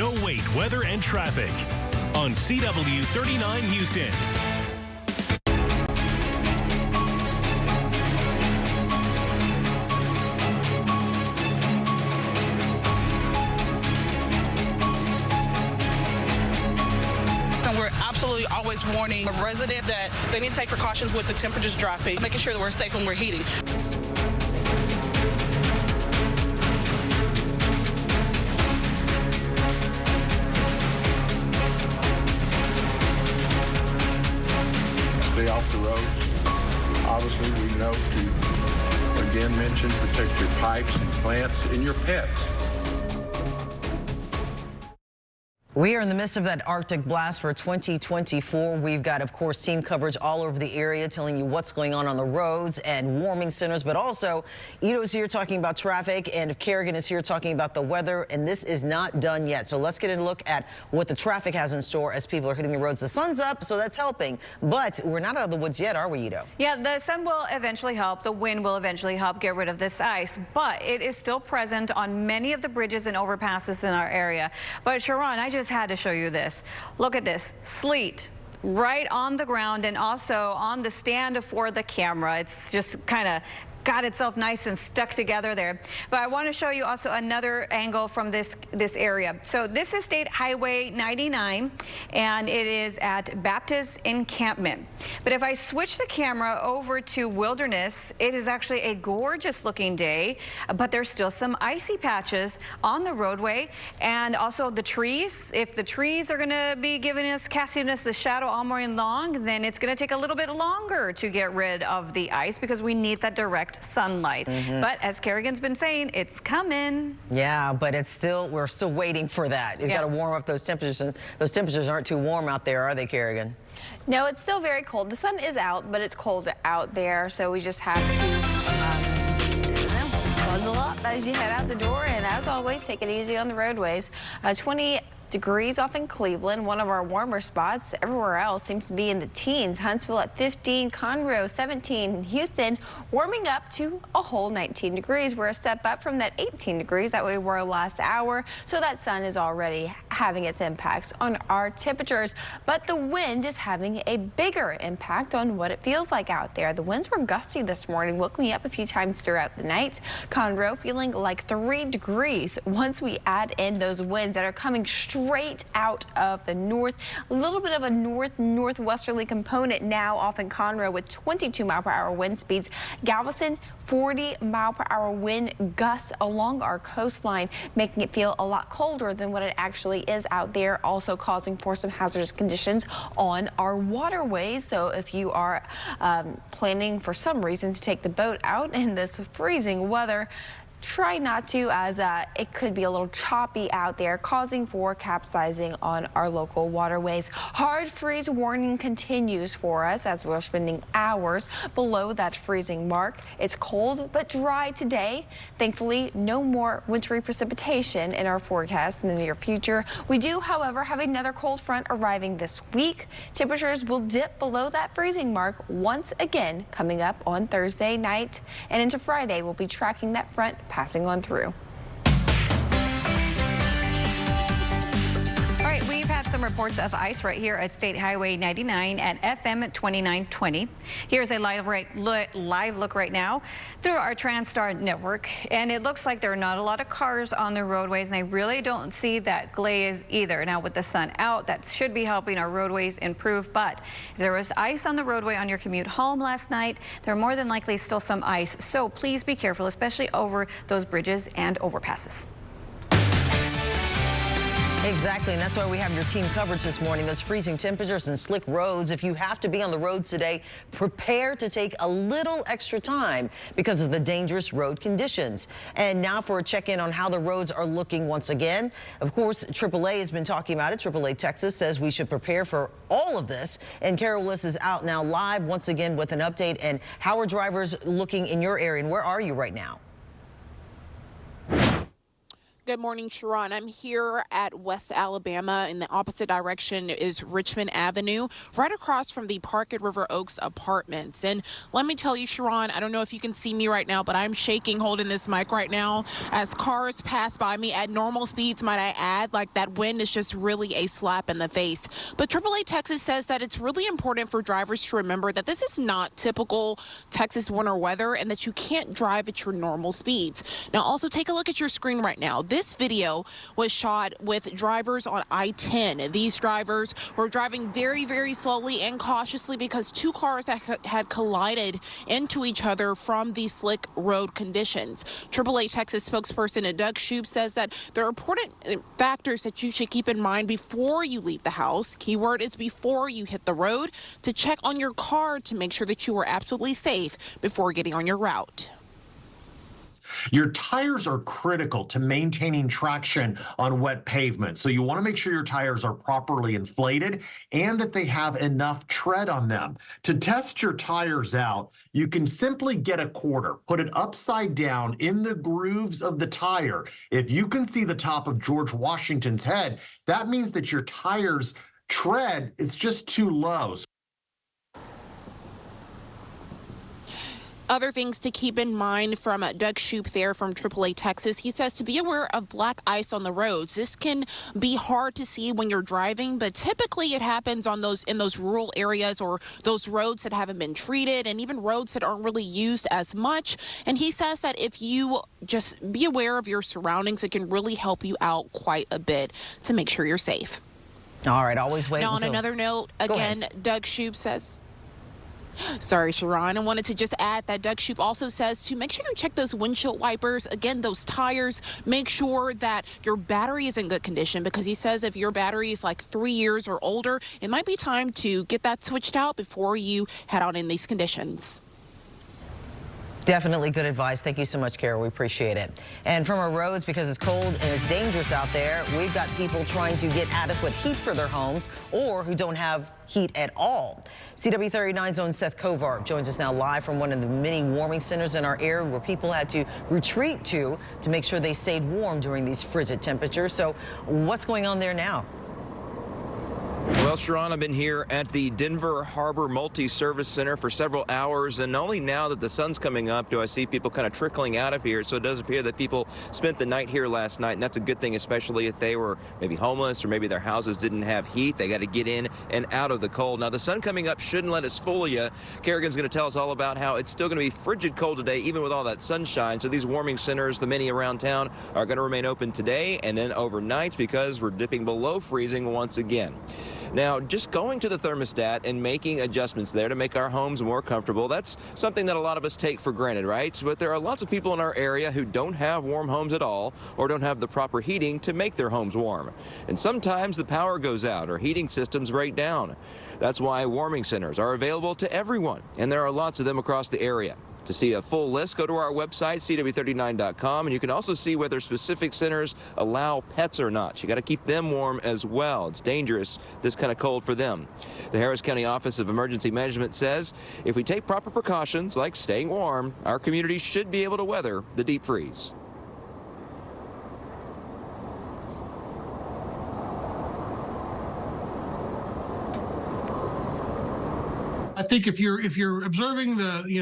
No wait, weather and traffic on CW 39 Houston. We're absolutely always warning a resident that they need to take precautions with the temperatures dropping, making sure that we're safe when we're heating. Stay off the roads. Obviously, we know to, again, mention protect your pipes and plants and your pets. We are in the midst of that Arctic blast for 2024. We've got, of course, team coverage all over the area telling you what's going on the roads and warming centers. But also, Ito's here talking about traffic, and Kerrigan is here talking about the weather. And this is not done yet. So let's get a look at what the traffic has in store as people are hitting the roads. The sun's up, so that's helping. But we're not out of the woods yet, are we, Ito? Yeah, the sun will eventually help. The wind will eventually help get rid of this ice. But it is still present on many of the bridges and overpasses in our area. But Sharon, I just had to show you this. Look at this, sleet right on the ground and also on the stand for the camera. It's just kind of got itself nice and stuck together there. But I want to show you also another angle from this area. So this is State Highway 99, and it is at Baptist Encampment. But if I switch the camera over to Wilderness, it is actually a gorgeous looking day, but there's still some icy patches on the roadway, and also the trees. If the trees are going to be casting us the shadow all morning long, then it's going to take a little bit longer to get rid of the ice because we need that direct sunlight. But as Kerrigan's been saying, it's coming. Yeah, but we're still waiting for that. It's got to warm up those temperatures, and those temperatures aren't too warm out there, are they, Kerrigan? No, it's still very cold. The sun is out, but it's cold out there, so we just have to bundle up as you head out the door, and as always, take it easy on the roadways. 20 degrees off in Cleveland, one of our warmer spots. Everywhere else seems to be in the teens. Huntsville at 15, Conroe 17, Houston warming up to a whole 19 degrees. We're a step up from that 18 degrees that we were last hour, so that sun is already having its impacts on our temperatures. But the wind is having a bigger impact on what it feels like out there. The winds were gusty this morning, woke me up a few times throughout the night. Conroe feeling like 3 degrees once we add in those winds that are coming straight out of the north. A little bit of a northwesterly component now off in Conroe with 22-mile-per-hour wind speeds. Galveston, 40-mile-per-hour wind gusts along our coastline, making it feel a lot colder than what it actually is out there, also causing for some hazardous conditions on our waterways. So if you are planning for some reason to take the boat out in this freezing weather, try not to, as it could be a little choppy out there, causing for capsizing on our local waterways. Hard freeze warning continues for us as we're spending hours below that freezing mark. It's cold but dry today. Thankfully, no more wintry precipitation in our forecast in the near future. We do, however, have another cold front arriving this week. Temperatures will dip below that freezing mark once again coming up on Thursday night, and into Friday we'll be tracking that front passing on through. All right, we've had some reports of ice right here at State Highway 99 at FM 2920. Here's a live look right now through our Transtar network, and it looks like there are not a lot of cars on the roadways, and I really don't see that glaze either. Now, with the sun out, that should be helping our roadways improve, but if there was ice on the roadway on your commute home last night, there are more than likely still some ice, so please be careful, especially over those bridges and overpasses. Exactly, and that's why we have your team coverage this morning. Those freezing temperatures and slick roads. If you have to be on the roads today, prepare to take a little extra time because of the dangerous road conditions. And now for a check-in on how the roads are looking once again. Of course, AAA has been talking about it. AAA Texas says we should prepare for all of this. And Carol Liss is out now live once again with an update. And how are drivers looking in your area? And where are you right now? Good morning, Sharon. I'm here at West Alabama. In the opposite direction is Richmond Avenue, right across from the Park at River Oaks apartments. And let me tell you, Sharon, I don't know if you can see me right now, but I'm shaking holding this mic right now as cars pass by me at normal speeds, might I add. Like, that wind is just really a slap in the face. But AAA Texas says that it's really important for drivers to remember that this is not typical Texas winter weather and that you can't drive at your normal speeds. Now, also take a look at your screen right now. This video was shot with drivers on I-10. These drivers were driving very, very slowly and cautiously because two cars had collided into each other from the slick road conditions. AAA Texas spokesperson Doug Shoup says that there are important factors that you should keep in mind before you leave the house. Keyword is before you hit the road, to check on your car to make sure that you are absolutely safe before getting on your route. Your tires are critical to maintaining traction on wet pavement. So you want to make sure your tires are properly inflated and that they have enough tread on them. To test your tires out, you can simply get a quarter, put it upside down in the grooves of the tire. If you can see the top of George Washington's head, that means that your tires tread is just too low. Other things to keep in mind from Doug Shoup there from AAA Texas. He says to be aware of black ice on the roads. This can be hard to see when you're driving, but typically it happens on in those rural areas or those roads that haven't been treated and even roads that aren't really used as much. And he says that if you just be aware of your surroundings, it can really help you out quite a bit to make sure you're safe. All right, always wait now, until... on another note, again, Doug Shoup says... Sorry, Sharon. I wanted to just add that Doug Shoup also says to make sure you check those windshield wipers, again, those tires. Make sure that your battery is in good condition, because he says if your battery is like 3 years or older, it might be time to get that switched out before you head out in these conditions. Definitely good advice. Thank you so much, Carol. We appreciate it. And from our roads, because it's cold and it's dangerous out there, we've got people trying to get adequate heat for their homes or who don't have heat at all. CW39's own Seth Kovar joins us now live from one of the many warming centers in our area where people had to retreat to make sure they stayed warm during these frigid temperatures. So what's going on there now? Well, Sharon, I've been here at the Denver Harbor Multi-Service Center for several hours, and only now that the sun's coming up do I see people kind of trickling out of here. So it does appear that people spent the night here last night, and that's a good thing, especially if they were maybe homeless or maybe their houses didn't have heat. They got to get in and out of the cold. Now, the sun coming up shouldn't let us fool you. Kerrigan's going to tell us all about how it's still going to be frigid cold today, even with all that sunshine. So these warming centers, the many around town, are going to remain open today and then overnight because we're dipping below freezing once again. Now, just going to the thermostat and making adjustments there to make our homes more comfortable, that's something that a lot of us take for granted, right? But there are lots of people in our area who don't have warm homes at all or don't have the proper heating to make their homes warm. And sometimes the power goes out or heating systems break down. That's why warming centers are available to everyone, and there are lots of them across the area. To see a full list, go to our website, CW39.com, and you can also see whether specific centers allow pets or not. You got to keep them warm as well. It's dangerous, this kind of cold for them. The Harris County Office of Emergency Management says if we take proper precautions like staying warm, our community should be able to weather the deep freeze. I think if you're observing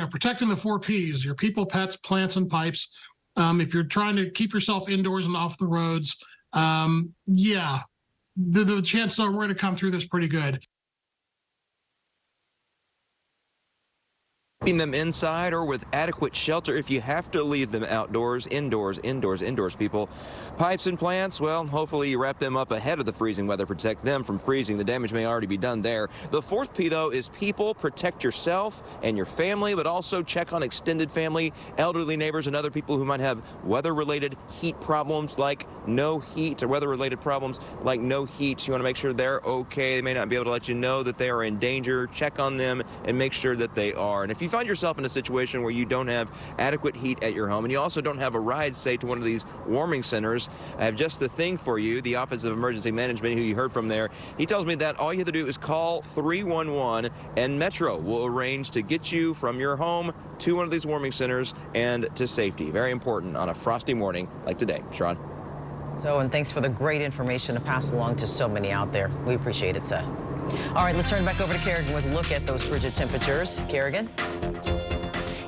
protecting the 4 Ps, your people, pets, plants, and pipes, if you're trying to keep yourself indoors and off the roads, yeah, the chances are we're going to come through this pretty good. Keeping them inside or with adequate shelter if you have to leave them outdoors, indoors, people. Pipes and plants, well, hopefully you wrap them up ahead of the freezing weather, protect them from freezing. The damage may already be done there. The 4th P, though, is people. Protect yourself and your family, but also check on extended family, elderly neighbors, and other people who might have weather-related heat problems like no heat or weather-related problems like no heat. You want to make sure they're okay. They may not be able to let you know that they are in danger. Check on them and make sure that they are. And if you find yourself in a situation where you don't have adequate heat at your home and you also don't have a ride, say, to one of these warming centers, I have just the thing for you. The Office of Emergency Management, who you heard from there, he tells me that all you have to do is call 311 and Metro will arrange to get you from your home to one of these warming centers and to safety. Very important on a frosty morning like today. Sharon. So, and thanks for the great information to pass along to so many out there. We appreciate it, Seth. All right, let's turn back over to Kerrigan with a look at those frigid temperatures. Kerrigan?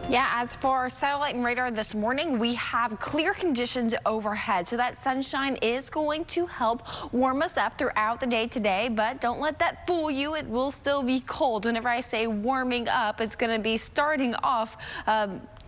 Yeah, as for our satellite and radar this morning, we have clear conditions overhead. So that sunshine is going to help warm us up throughout the day today. But don't let that fool you. It will still be cold. Whenever I say warming up, it's going to be starting off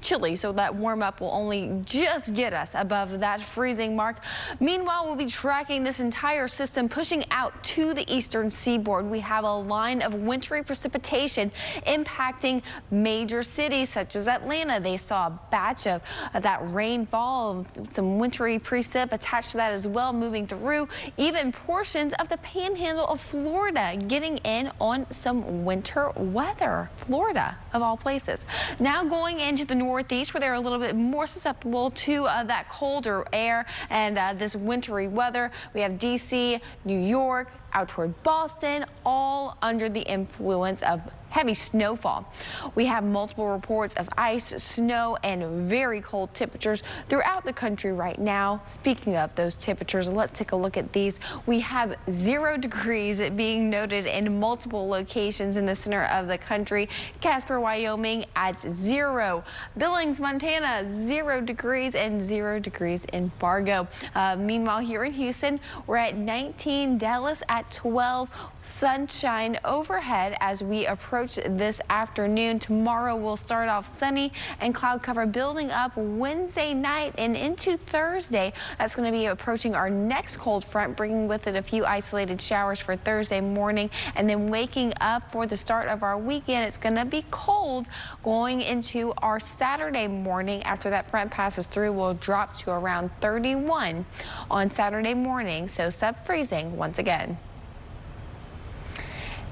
chilly, so that warm up will only just get us above that freezing mark. Meanwhile, we'll be tracking this entire system pushing out to the eastern seaboard. We have a line of wintry precipitation impacting major cities such as Atlanta. They saw a batch of that rainfall, some wintry precip attached to that as well, moving through. Even portions of the panhandle of Florida getting in on some winter weather. Florida, of all places. Now going into the northeast, where they're a little bit more susceptible to that colder air and this wintry weather. We have D.C., New York, out toward Boston, all under the influence of heavy snowfall. We have multiple reports of ice, snow, and very cold temperatures throughout the country right now. Speaking of those temperatures, let's take a look at these. We have 0 degrees being noted in multiple locations in the center of the country. Casper, Wyoming at 0. Billings, Montana, 0 degrees, and 0 degrees in Fargo. Meanwhile, here in Houston, we're at 19, Dallas at 12. Sunshine overhead as we approach this afternoon. Tomorrow will start off sunny and cloud cover building up Wednesday night and into Thursday. That's going to be approaching our next cold front, bringing with it a few isolated showers for Thursday morning, and then waking up for the start of our weekend. It's going to be cold going into our Saturday morning. After that front passes through, we'll drop to around 31 on Saturday morning, so sub-freezing once again.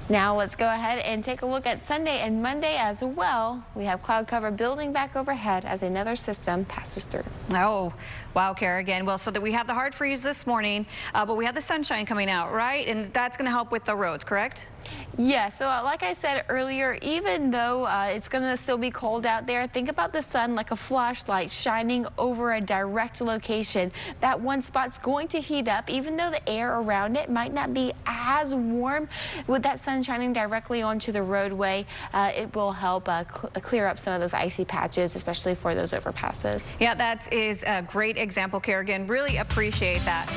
Now let's go ahead and take a look at Sunday and Monday as well. We have cloud cover building back overhead as another system passes through. Oh, wow, Kerrigan. Well, so that we have the hard freeze this morning, but we have the sunshine coming out, right? And that's going to help with the roads, correct? Yeah, so like I said earlier, even though it's going to still be cold out there, think about the sun like a flashlight shining over a direct location. That one spot's going to heat up, even though the air around it might not be as warm. With that sun shining directly onto the roadway, it will help clear up some of those icy patches, especially for those overpasses. Yeah, that is a great example, Kerrigan. Really appreciate that.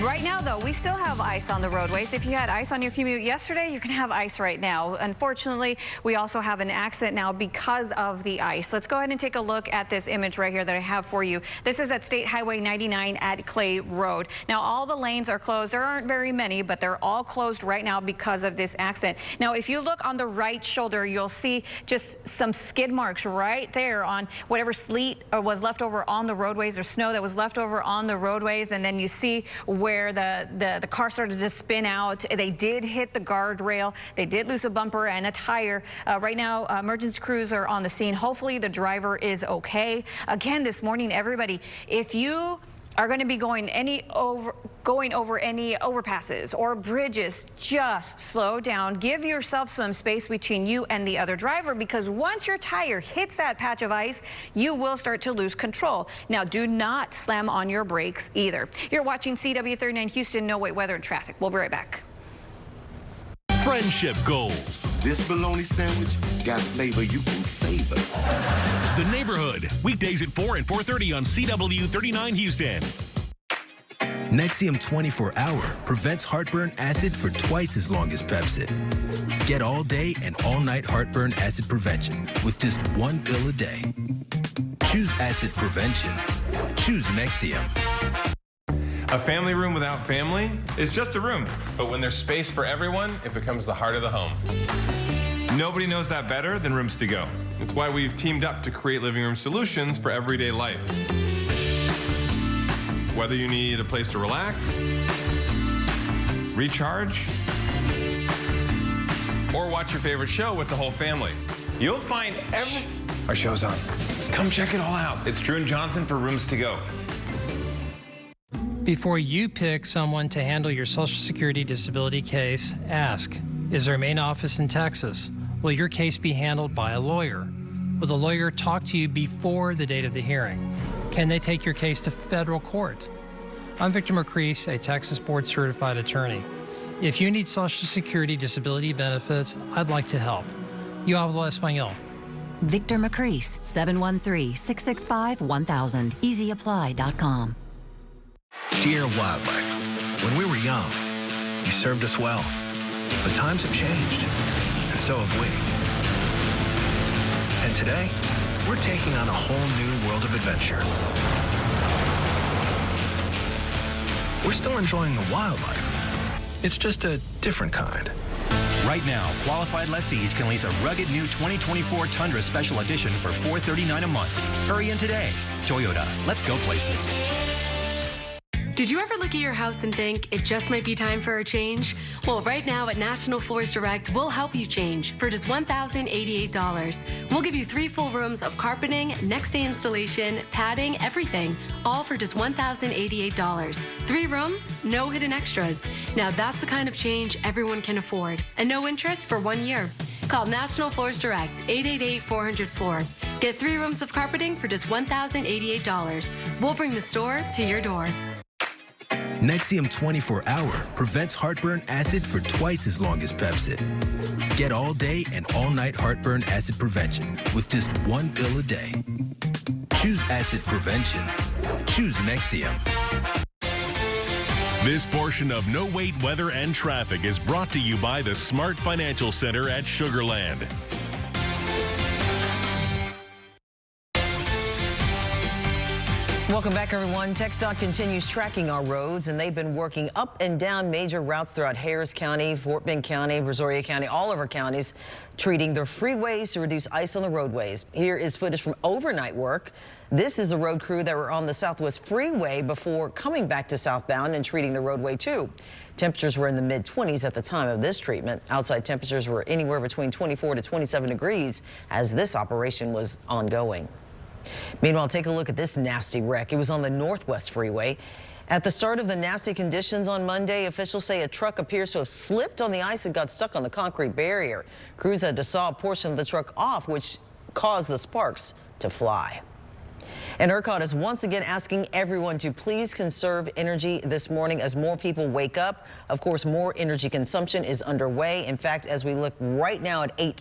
Right now, though, we still have ice on the roadways. If you had ice on your commute yesterday, you can have ice right now. Unfortunately, we also have an accident now because of the ice. Let's go ahead and take a look at this image right here that I have for you. This is at State Highway 99 at Clay Road. Now, all the lanes are closed. There aren't very many, but they're all closed right now because of this accident. Now, if you look on the right shoulder, you'll see just some skid marks right there on whatever sleet was left over on the roadways or snow that was left over on the roadways. And then you see where the car started to spin out. They did hit the guardrail. They did lose a bumper and a tire. Right now, emergency crews are on the scene. Hopefully the driver is okay. Again, this morning, everybody, if you are going to be going over any overpasses or bridges, just slow down. Give yourself some space between you and the other driver, because once your tire hits that patch of ice, you will start to lose control. Now, do not slam on your brakes either. You're watching CW39 Houston No Wait Weather and Traffic. We'll be right back. Friendship goals. This bologna sandwich got flavor you can savor. The Neighborhood, weekdays at 4 and 4:30 on CW39 Houston. Nexium 24-Hour prevents heartburn acid for twice as long as Pepcid. Get all day and all night heartburn acid prevention with just one pill a day. Choose acid prevention. Choose Nexium. A family room without family is just a room, but when there's space for everyone, it becomes the heart of the home. Nobody knows that better than Rooms To Go. It's why we've teamed up to create living room solutions for everyday life. Whether you need a place to relax, recharge, or watch your favorite show with the whole family, you'll find our show's on. Come check it all out. It's Drew and Jonathan for Rooms To Go. Before you pick someone to handle your Social Security disability case, ask, is their main office in Texas? Will your case be handled by a lawyer? Will the lawyer talk to you before the date of the hearing? Can they take your case to federal court? I'm Victor McCrease, a Texas board certified attorney. If you need Social Security disability benefits, I'd like to help. You hablo español. Victor McCrease, 713-665-1000, easyapply.com. Dear Wildlife, when we were young, you served us well. But times have changed, and so have we. And today, we're taking on a whole new world of adventure. We're still enjoying the wildlife. It's just a different kind. Right now, qualified lessees can lease a rugged new 2024 Tundra Special Edition for $439 a month. Hurry in today. Toyota, let's go places. Did you ever look at your house and think it just might be time for a change? Well, right now at National Floors Direct, we'll help you change for just $1,088. We'll give you 3 full rooms of carpeting, next day installation, padding, everything, all for just $1,088. 3 rooms, no hidden extras. Now that's the kind of change everyone can afford, and no interest for 1 year. Call National Floors Direct, 888-400-FLOOR. Get 3 rooms of carpeting for just $1,088. We'll bring the store to your door. Nexium 24-Hour prevents heartburn acid for twice as long as Pepcid. Get all day and all night heartburn acid prevention with just 1 pill a day. Choose acid prevention. Choose Nexium. This portion of No Wait Weather and Traffic is brought to you by the Smart Financial Center at Sugar Land. Welcome back, everyone. TxDOT continues tracking our roads, and they've been working up and down major routes throughout Harris County, Fort Bend County, Brazoria County, all of our counties, treating their freeways to reduce ice on the roadways. Here is footage from overnight work. This is a road crew that were on the Southwest Freeway before coming back to southbound and treating the roadway too. Temperatures were in the mid-20s at the time of this treatment. Outside temperatures were anywhere between 24 to 27 degrees as this operation was ongoing. Meanwhile, take a look at this nasty wreck. It was on the Northwest Freeway. At the start of the nasty conditions on Monday, officials say a truck appears to have slipped on the ice and got stuck on the concrete barrier. Crews had to saw a portion of the truck off, which caused the sparks to fly. And ERCOT is once again asking everyone to please conserve energy this morning as more people wake up. Of course, more energy consumption is underway. In fact, as we look right now at in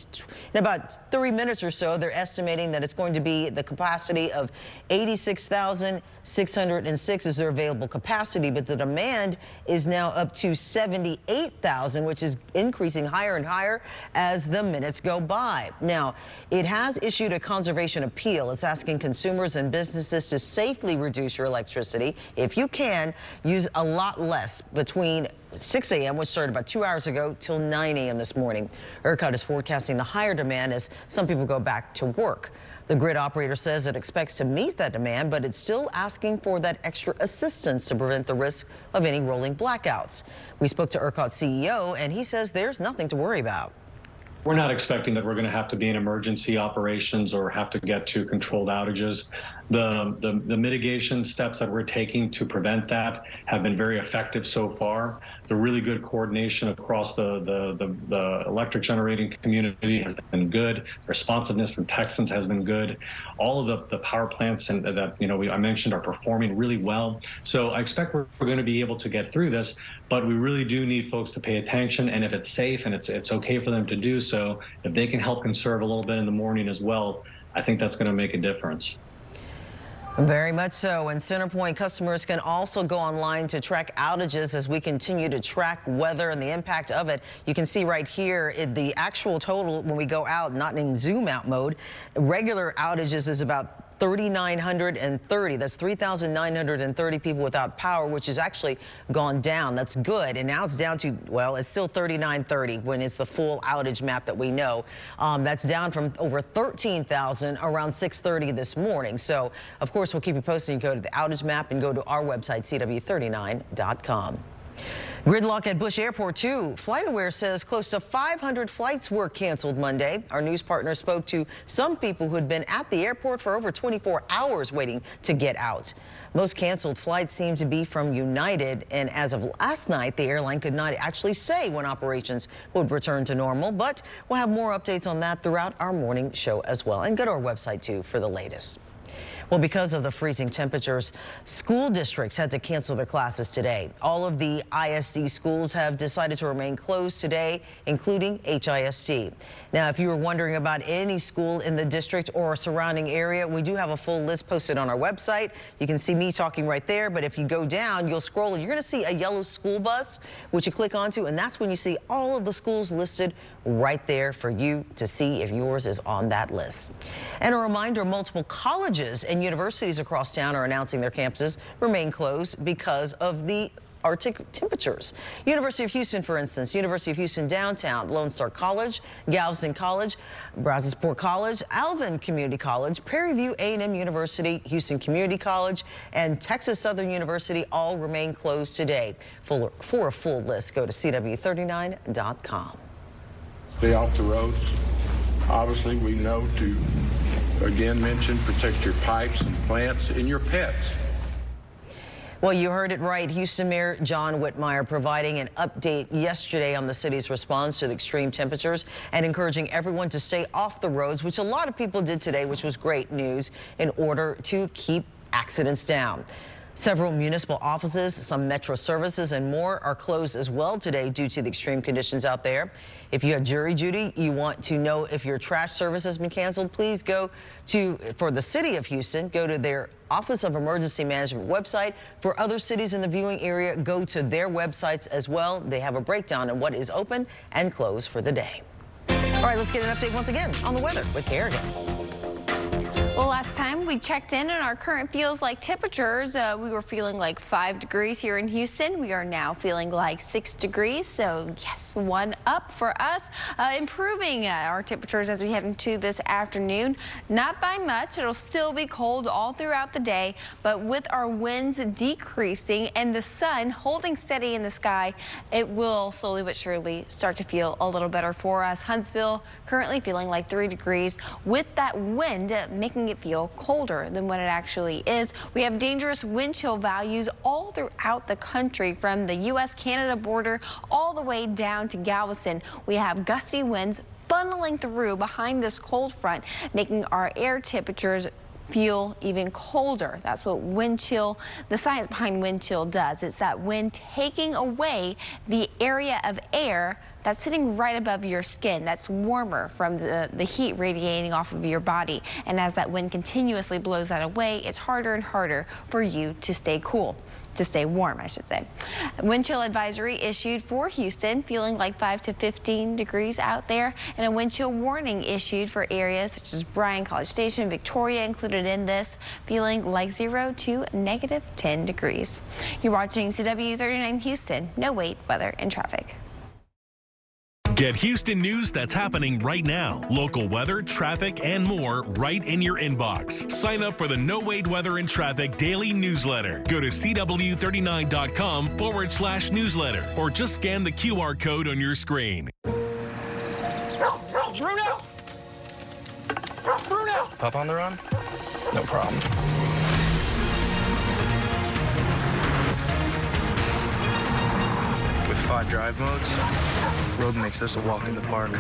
about 3 minutes or so, they're estimating that it's going to be the capacity of 86,606 is their available capacity, but the demand is now up to 78,000, which is increasing higher and higher as the minutes go by. Now, it has issued a conservation appeal. It's asking consumers and businesses to safely reduce your electricity. If you can, use a lot less between 6 a.m., which started about 2 hours ago, till 9 a.m. this morning. ERCOT is forecasting the higher demand as some people go back to work. The grid operator says it expects to meet that demand, but it's still asking for that extra assistance to prevent the risk of any rolling blackouts. We spoke to ERCOT CEO, and he says there's nothing to worry about. We're not expecting that we're going to have to be in emergency operations or have to get to controlled outages. The mitigation steps that we're taking to prevent that have been very effective so far. The really good coordination across the electric generating community has been good. Responsiveness from Texans has been good. All of the power plants and that I mentioned are performing really well. So I expect we're going to be able to get through this, but we really do need folks to pay attention. And if it's safe and it's okay for them to do so, if they can help conserve a little bit in the morning as well, I think that's going to make a difference. Very much so. And CenterPoint customers can also go online to track outages as we continue to track weather and the impact of it. You can see right here the actual total when we go out, not in zoom out mode. Regular outages is about 3,930. That's 3,930 people without power, which has actually gone down. That's good. And now it's down to, well, it's still 3,930 when it's the full outage map that we know. That's down from over 13,000 around 6:30 this morning. So, of course, we'll keep you posted. You can go to the outage map and go to our website, CW39.com. Gridlock at Bush Airport, too. FlightAware says close to 500 flights were canceled Monday. Our news partner spoke to some people who had been at the airport for over 24 hours waiting to get out. Most canceled flights seem to be from United, and as of last night, the airline could not actually say when operations would return to normal, but we'll have more updates on that throughout our morning show as well. And go to our website, too, for the latest. Well, because of the freezing temperatures, school districts had to cancel their classes today. All of the ISD schools have decided to remain closed today, including HISD. Now, if you were wondering about any school in the district or surrounding area, we do have a full list posted on our website. You can see me talking right there, but if you go down, you'll scroll and you're going to see a yellow school bus, which you click onto, and that's when you see all of the schools listed right there for you to see if yours is on that list. And a reminder, multiple colleges and universities across town are announcing their campuses remain closed because of the Arctic temperatures. University of Houston, for instance, University of Houston Downtown, Lone Star College, Galveston College, Brazosport College, Alvin Community College, Prairie View A&M University, Houston Community College, and Texas Southern University all remain closed today. For a full list, go to CW39.com. Stay off the roads. Obviously, we know to, again, mention protect your pipes and plants and your pets. Well, you heard it right. Houston Mayor John Whitmire providing an update yesterday on the city's response to the extreme temperatures and encouraging everyone to stay off the roads, which a lot of people did today, which was great news, in order to keep accidents down. Several municipal offices, some metro services, and more are closed as well today due to the extreme conditions out there. If you have jury duty, you want to know if your trash service has been canceled, please go to, for the city of Houston, go to their Office of Emergency Management website. For other cities in the viewing area, go to their websites as well. They have a breakdown on what is open and closed for the day. All right, let's get an update once again on the weather with Kerrigan. Well, last time we checked in on our current feels like temperatures, we were feeling like 5 degrees here in Houston. We are now feeling like 6 degrees. So yes, one up for us, improving our temperatures as we head into this afternoon. Not by much. It'll still be cold all throughout the day, but with our winds decreasing and the sun holding steady in the sky, it will slowly but surely start to feel a little better for us. Huntsville currently feeling like 3 degrees with that wind making it feel colder than what it actually is. We have dangerous wind chill values all throughout the country, from the U.S.-Canada border all the way down to Galveston. We have gusty winds funneling through behind this cold front, making our air temperatures feel even colder. That's what wind chill, the science behind wind chill does. It's that wind taking away the area of air that's sitting right above your skin, that's warmer from the heat radiating off of your body. And as that wind continuously blows that away, it's harder and harder for you to stay cool. To stay warm, I should say. Wind chill advisory issued for Houston, feeling like 5 to 15 degrees out there, and a wind chill warning issued for areas such as Bryan, College Station, Victoria included in this, feeling like 0 to negative 10 degrees. You're watching CW39 Houston. No wait, weather and traffic. Get Houston news that's happening right now. Local weather, traffic, and more right in your inbox. Sign up for the No Wait Weather and Traffic daily newsletter. Go to CW39.com/newsletter or just scan the QR code on your screen. Bruno! Bruno! Pup on the run? No problem. With 5 drive modes, Rogue makes this a walk in the park.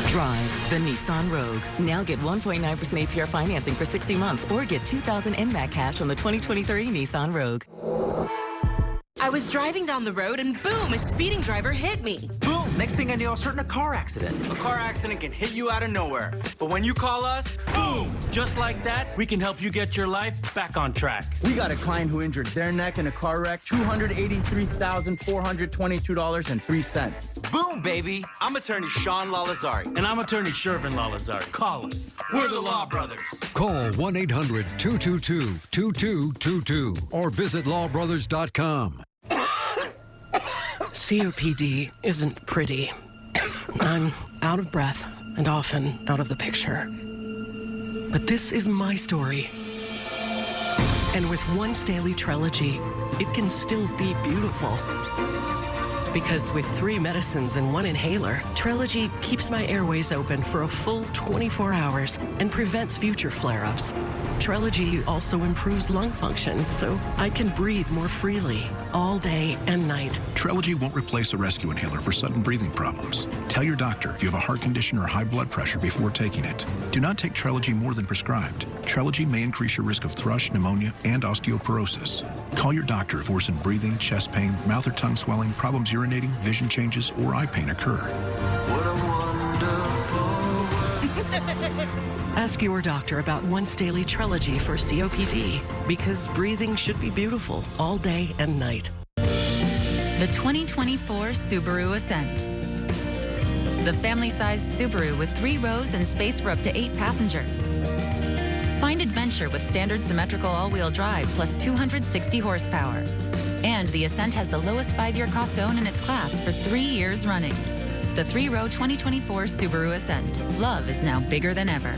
Drive the Nissan Rogue. Now get 1.9% APR financing for 60 months or get $2,000 NMAC cash on the 2023 Nissan Rogue. I was driving down the road and boom, a speeding driver hit me. Boom! Next thing I knew, I was hurt in a car accident. A car accident can hit you out of nowhere. But when you call us, boom! Just like that, we can help you get your life back on track. We got a client who injured their neck in a car wreck, $283,422.03. Boom, baby! I'm attorney Sean Lalazari. And I'm attorney Shervin Lalazari. Call us. We're the Law Brothers. Call 1-800-222-2222 or visit lawbrothers.com. COPD isn't pretty. I'm out of breath and often out of the picture. But this is my story. And with once daily Trelegy, it can still be beautiful. Because with 3 medicines and 1 inhaler, Trelegy keeps my airways open for a full 24 hours and prevents future flare-ups. Trelegy also improves lung function, so I can breathe more freely all day and night. Trelegy won't replace a rescue inhaler for sudden breathing problems. Tell your doctor if you have a heart condition or high blood pressure before taking it. Do not take Trelegy more than prescribed. Trelegy may increase your risk of thrush, pneumonia, and osteoporosis. Call your doctor if worsened breathing, chest pain, mouth or tongue swelling, problems urinating, vision changes, or eye pain occur. What a wonderful Ask your doctor about once daily Trelegy for COPD, because breathing should be beautiful all day and night. The 2024 Subaru Ascent. The family-sized Subaru with 3 rows and space for up to 8 passengers. Find adventure with standard symmetrical all-wheel drive plus 260 horsepower. And the Ascent has the lowest 5-year cost to own in its class for 3 years running. The 3-row 2024 Subaru Ascent. Love is now bigger than ever.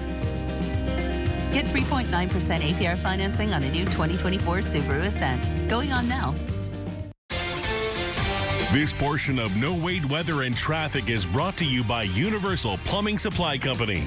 Get 3.9% APR financing on a new 2024 Subaru Ascent. Going on now. This portion of No Wait Weather and Traffic is brought to you by Universal Plumbing Supply Company.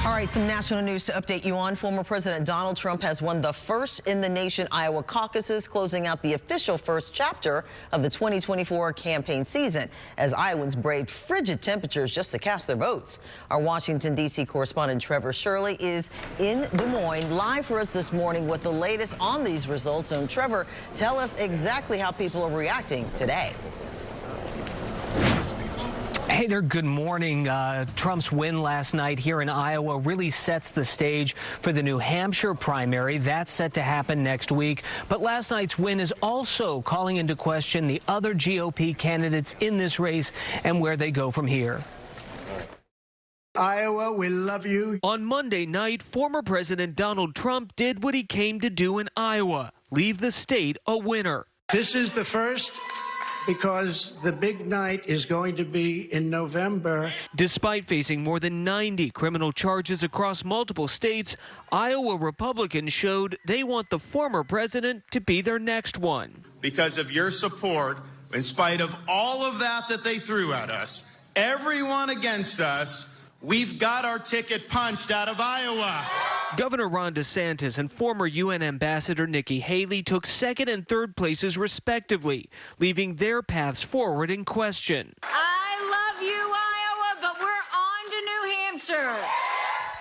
All right, some national news to update you on. Former President Donald Trump has won the first in the nation Iowa caucuses, closing out the official first chapter of the 2024 campaign season as Iowans braved frigid temperatures just to cast their votes. Our Washington, D.C. correspondent Trevor Shirley is in Des Moines, live for us this morning with the latest on these results. And Trevor, tell us exactly how people are reacting today. Hey there, good morning. Trump's win last night here in Iowa really sets the stage for the New Hampshire primary. That's set to happen next week. But last night's win is also calling into question the other GOP candidates in this race and where they go from here. Iowa, we love you. On Monday night, former President Donald Trump did what he came to do in Iowa, leave the state a winner. This is the first, because the big night is going to be in November. Despite facing more than 90 criminal charges across multiple states, Iowa Republicans showed they want the former president to be their next one. Because of your support, in spite of all of that they threw at us, everyone against us, we've got our ticket punched out of Iowa. Governor Ron DeSantis and former UN Ambassador Nikki Haley took second and third places respectively, leaving their paths forward in question. I love you, Iowa, but we're on to New Hampshire.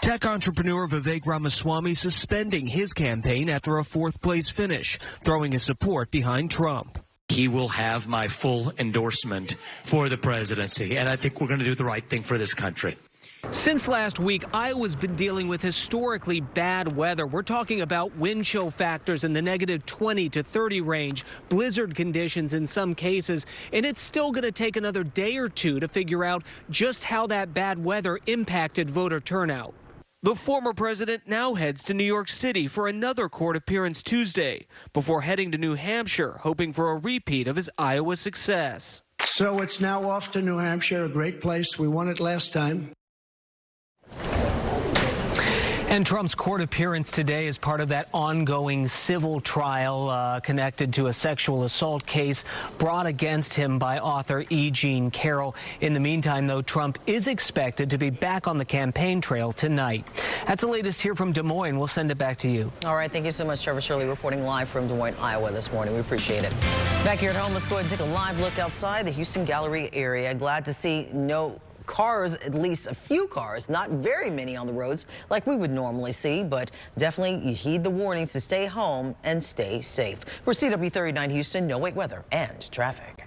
Tech entrepreneur Vivek Ramaswamy suspending his campaign after a fourth-place finish, throwing his support behind Trump. He will have my full endorsement for the presidency, and I think we're going to do the right thing for this country. Since last week, Iowa's been dealing with historically bad weather. We're talking about wind chill factors in the negative 20 to 30 range, blizzard conditions in some cases, and it's still going to take another day or two to figure out just how that bad weather impacted voter turnout. The former president now heads to New York City for another court appearance Tuesday before heading to New Hampshire, hoping for a repeat of his Iowa success. So it's now off to New Hampshire, a great place. We won it last time. And Trump's court appearance today is part of that ongoing civil trial connected to a sexual assault case brought against him by author E. Jean Carroll. In the meantime, though, Trump is expected to be back on the campaign trail tonight. That's the latest here from Des Moines. We'll send it back to you. All right. Thank you so much, Trevor Shirley, reporting live from Des Moines, Iowa this morning. We appreciate it. Back here at home, let's go ahead and take a live look outside the Houston Gallery area. Glad to see no cars, at least a few cars, not very many on the roads like we would normally see, but definitely you heed the warnings to stay home and stay safe. We're CW39 Houston, No Wait Weather and Traffic.